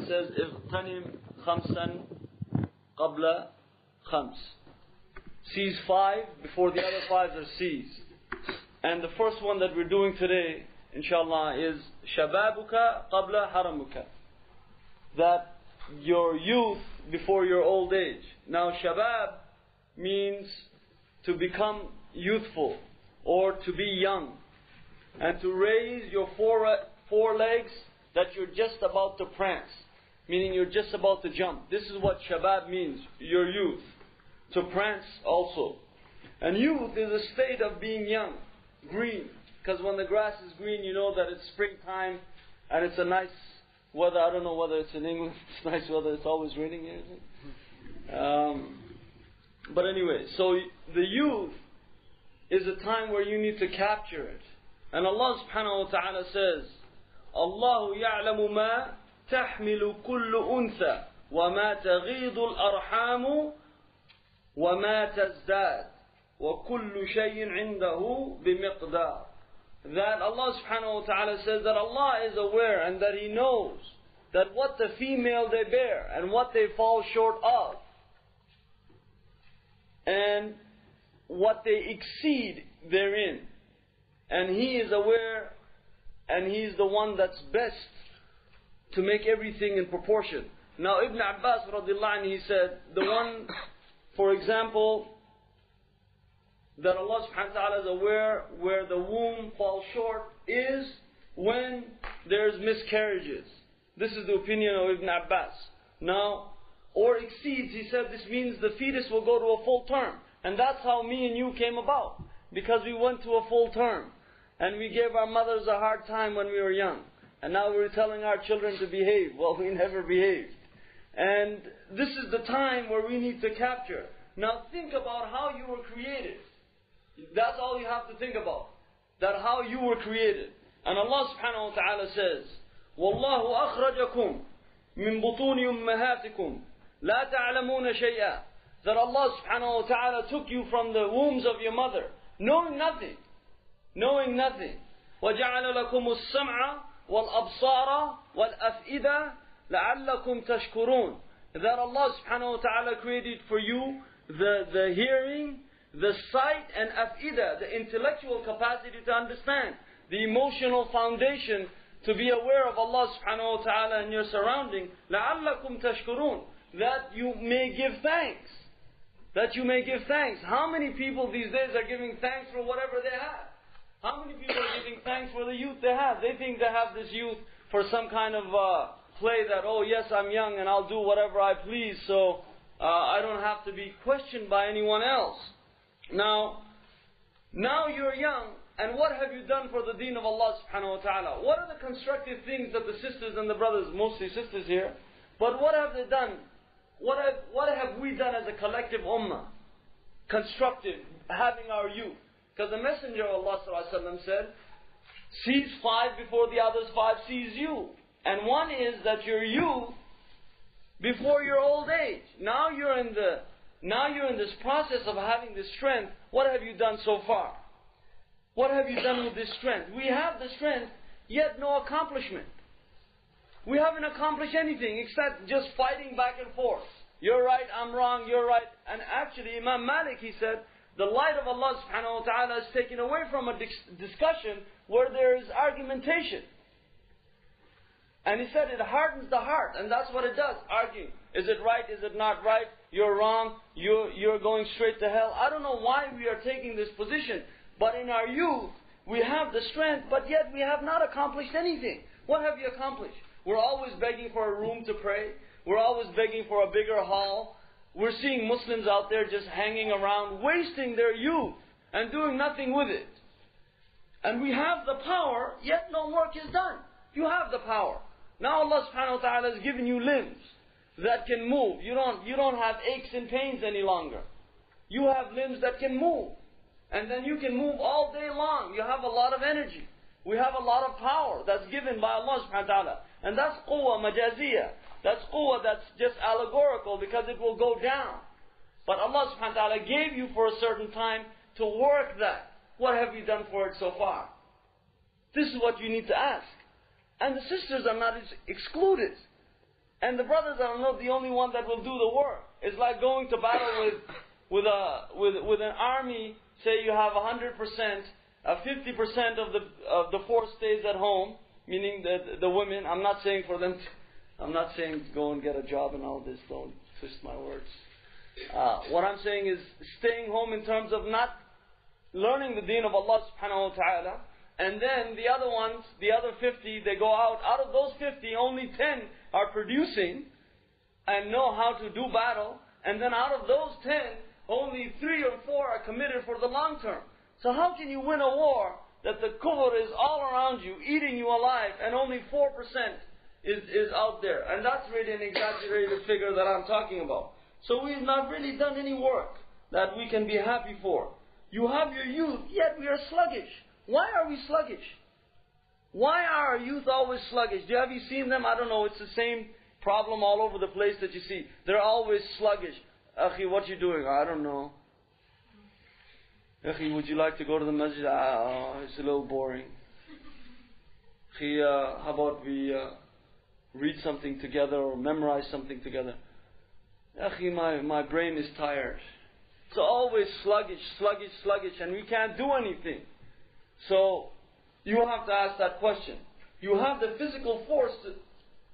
ta'ala says, اغتنم خمسا قبل خمس. Seize 5 before the other 5s are seized. And the first one that we're doing today, inshallah, is shababuka qabla haramuka. That your youth before your old age. Now shabab means to become youthful or to be young. And to raise your four legs that you're just about to prance. Meaning you're just about to jump. This is what shabab means, your youth. To prance also. And youth is a state of being young, green. Because when the grass is green, you know that it's springtime and it's a nice weather. I don't know whether it's in England, it's nice weather, it's always raining here, isn't it? But anyway, so the youth is a time where you need to capture it. And Allah subhanahu wa ta'ala says, Allahu ya'lamu ma tahmilu kullu untha wa ma taghidu al-arhamu wa ma tazdad wa kullu shay'in indahu bimiqdar. That Allah subhanahu wa ta'ala says that Allah is aware and that He knows that what the female they bear and what they fall short of and what they exceed therein. And He is aware and He is the one that's best to make everything in proportion. Now Ibn Abbas radiallahu anhu, he said, the one, for example, that Allah subhanahu wa ta'ala is aware where the womb falls short is when there's miscarriages. This is the opinion of Ibn Abbas. Now, or exceeds, he said this means the fetus will go to a full term. And that's how me and you came about. Because we went to a full term. And we gave our mothers a hard time when we were young. And now we're telling our children to behave. Well, we never behaved. And this is the time where we need to capture. Now think about how you were created. That's all you have to think about. That how you were created. And Allah subhanahu wa ta'ala says, وَاللَّهُ أَخْرَجَكُمْ مِنْ بُطُونِ أُمَّهَاتِكُمْ لَا تَعْلَمُونَ شَيْئًا. That Allah subhanahu wa ta'ala took you from the wombs of your mother, knowing nothing. Knowing nothing. وَجَعَلَ لَكُمُ السَّمْعَ وَالْأَبْصَارَ وَالْأَفْئِدَةَ لَعَلَّكُمْ تَشْكُرُونَ. That Allah subhanahu wa ta'ala created for you the hearing, the sight and af'idah, the intellectual capacity to understand, the emotional foundation to be aware of Allah subhanahu wa ta'ala and your surrounding. لَعَلَّكُمْ تَشْكُرُونَ. That you may give thanks. That you may give thanks. How many people these days are giving thanks for whatever they have? How many people are giving thanks for the youth they have? They think they have this youth for some kind of play that, oh yes, I'm young and I'll do whatever I please, so I don't have to be questioned by anyone else. Now you're young, and what have you done for the deen of Allah subhanahu wa ta'ala? What are the constructive things that the sisters and the brothers, mostly sisters here, but what have they done? What have we done as a collective ummah? Constructive, having our youth. Because the Messenger of Allah sallallahu alaihi wasallam said, seize 5 before the others 5 seize you. And one is that your youth before your old age. Now you're in this process of having this strength. What have you done so far? What have you done with this strength? We have the strength, yet no accomplishment. We haven't accomplished anything except just fighting back and forth. You're right, I'm wrong, you're right. And actually Imam Malik, he said, the light of Allah subhanahu wa ta'ala is taken away from a discussion where there is argumentation. And he said it hardens the heart, and that's what it does, arguing. Is it right, is it not right? You're wrong, you're going straight to hell. I don't know why we are taking this position, but in our youth, we have the strength, but yet we have not accomplished anything. What have you accomplished? We're always begging for a room to pray. We're always begging for a bigger hall. We're seeing Muslims out there just hanging around, wasting their youth and doing nothing with it. And we have the power, yet no work is done. You have the power. Now Allah subhanahu wa ta'ala has given you limbs that can move. You don't have aches and pains any longer. You have limbs that can move. And then you can move all day long. You have a lot of energy. We have a lot of power that's given by Allah subhanahu wa ta'ala. And that's quwwah majaziyah. That's quwwah that's just allegorical because it will go down. But Allah subhanahu wa ta'ala gave you for a certain time to work that. What have you done for it so far? This is what you need to ask. And the sisters are not excluded. And the brothers are not the only one that will do the work. It's like going to battle with an army. Say you have 100%, 50% of the force stays at home, meaning the women. I'm not saying for them. I'm not saying go and get a job and all this. Don't twist my words. What I'm saying is staying home in terms of not learning the deen of Allah subhanahu wa ta'ala. And then the other ones, the other 50, they go out. Out of those 50, only 10 are producing and know how to do battle. And then out of those 10, only 3 or 4 are committed for the long term. So how can you win a war that the kufr is all around you, eating you alive, and only 4% is out there? And that's really an exaggerated figure that I'm talking about. So we've not really done any work that we can be happy for. You have your youth, yet we are sluggish. Why are we sluggish? Why are our youth always sluggish? Have you seen them? I don't know. It's the same problem all over the place that you see. They're always sluggish. Akhi, what you doing? I don't know. Akhi, would you like to go to the masjid? It's a little boring. Akhi, how about we read something together or memorize something together? Akhi, my brain is tired. It's always sluggish, and we can't do anything. So, you have to ask that question. You have the physical force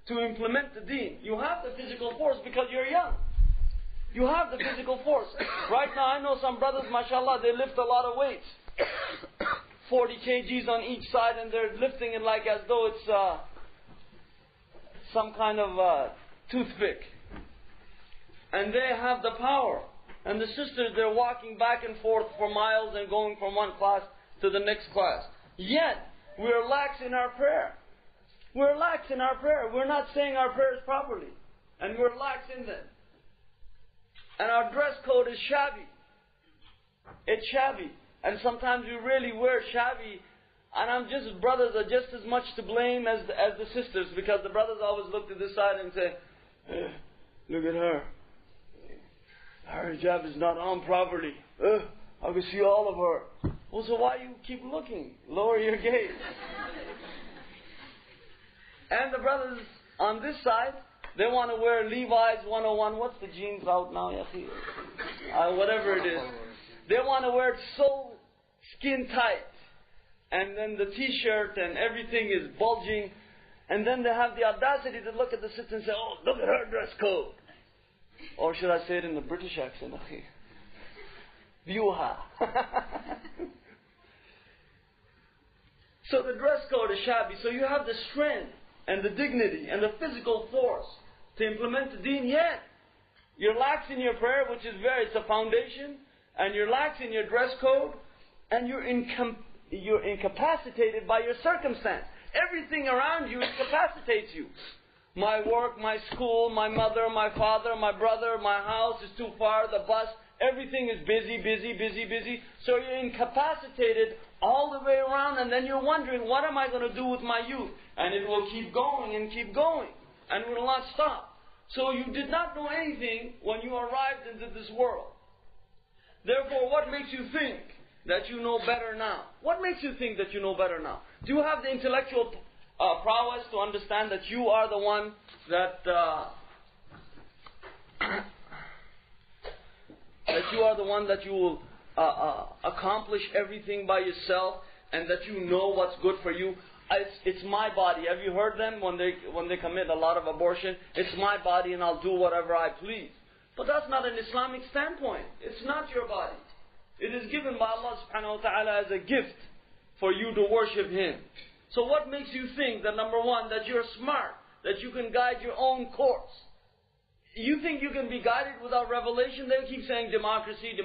to implement the deen. You have the physical force because you're young. You have the physical force. Right now, I know some brothers, mashallah, they lift a lot of weights. 40 kgs on each side, and they're lifting it like as though it's some kind of toothpick. And they have the power. And the sisters, they're walking back and forth for miles and going from one class to the next class. Yet, we're lax in our prayer. We're lax in our prayer. We're not saying our prayers properly. And we're lax in them. And our dress code is shabby. It's shabby. And sometimes we really wear shabby. And brothers are just as much to blame as the sisters. Because the brothers always look to this side and say, look at her. Her hijab is not on properly. I can see all of her. Well, so why you keep looking? Lower your gaze. And the brothers on this side, they want to wear Levi's 101. What's the jeans out now, Yahi? Whatever it is. They want to wear it so skin tight. And then the t-shirt and everything is bulging. And then they have the audacity to look at the sister and say, oh, look at her dress code. Or should I say it in the British accent? Viewha. So the dress code is shabby. So you have the strength and the dignity and the physical force to implement the deen, yet you're lax in your prayer, which is it's a foundation, and you're lax in your dress code, and you're incapacitated by your circumstance. Everything around you incapacitates you. My work, my school, my mother, my father, my brother, my house is too far, the bus, everything is busy. So you're incapacitated all the way around, and then you're wondering, what am I going to do with my youth? And it will keep going, and will not stop. So you did not know anything when you arrived into this world. Therefore, what makes you think that you know better now? What makes you think that you know better now? Do you have the intellectual prowess to understand that you are the one that you will accomplish everything by yourself, and that you know what's good for you? It's my body. Have you heard them when they commit a lot of abortion? It's my body and I'll do whatever I please. But that's not an Islamic standpoint. It's not your body. It is given by Allah subhanahu wa ta'ala as a gift for you to worship Him. So what makes you think that, number one, that you're smart, that you can guide your own course? You think you can be guided without revelation? They keep saying democracy.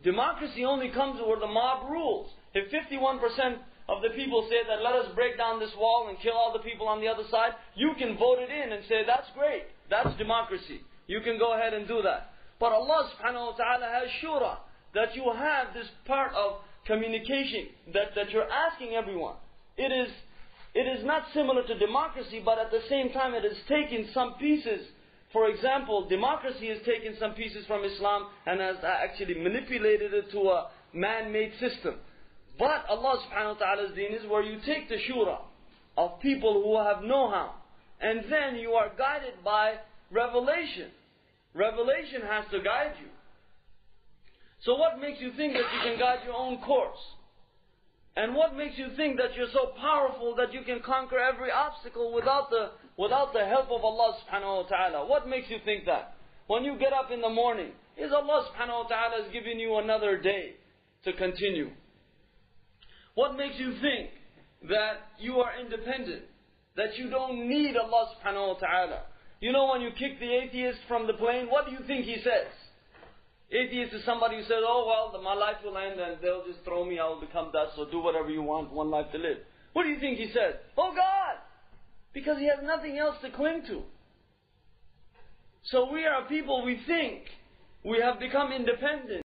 Democracy only comes where the mob rules. If 51% of the people say that let us break down this wall and kill all the people on the other side, you can vote it in and say that's great. That's democracy. You can go ahead and do that. But Allah subhanahu wa ta'ala has shura, that you have this part of communication that you're asking everyone. It is not similar to democracy, but at the same time it has taken some pieces. For example, democracy has taken some pieces from Islam and has actually manipulated it to a man-made system. But Allah subhanahu wa ta'ala's deen is where you take the shura of people who have know-how, and then you are guided by revelation. Revelation has to guide you. So what makes you think that you can guide your own course? And what makes you think that you're so powerful that you can conquer every obstacle without the help of Allah subhanahu wa ta'ala? What makes you think that? When you get up in the morning, is Allah subhanahu wa ta'ala is giving you another day to continue? What makes you think that you are independent? That you don't need Allah subhanahu wa ta'ala? You know, when you kick the atheist from the plane, what do you think he says? Atheist is somebody who says, oh well, my life will end and they'll just throw me, I will become dust, so do whatever you want, one life to live. What do you think he says? Oh God! Because he has nothing else to cling to. So we are people, we think we have become independent.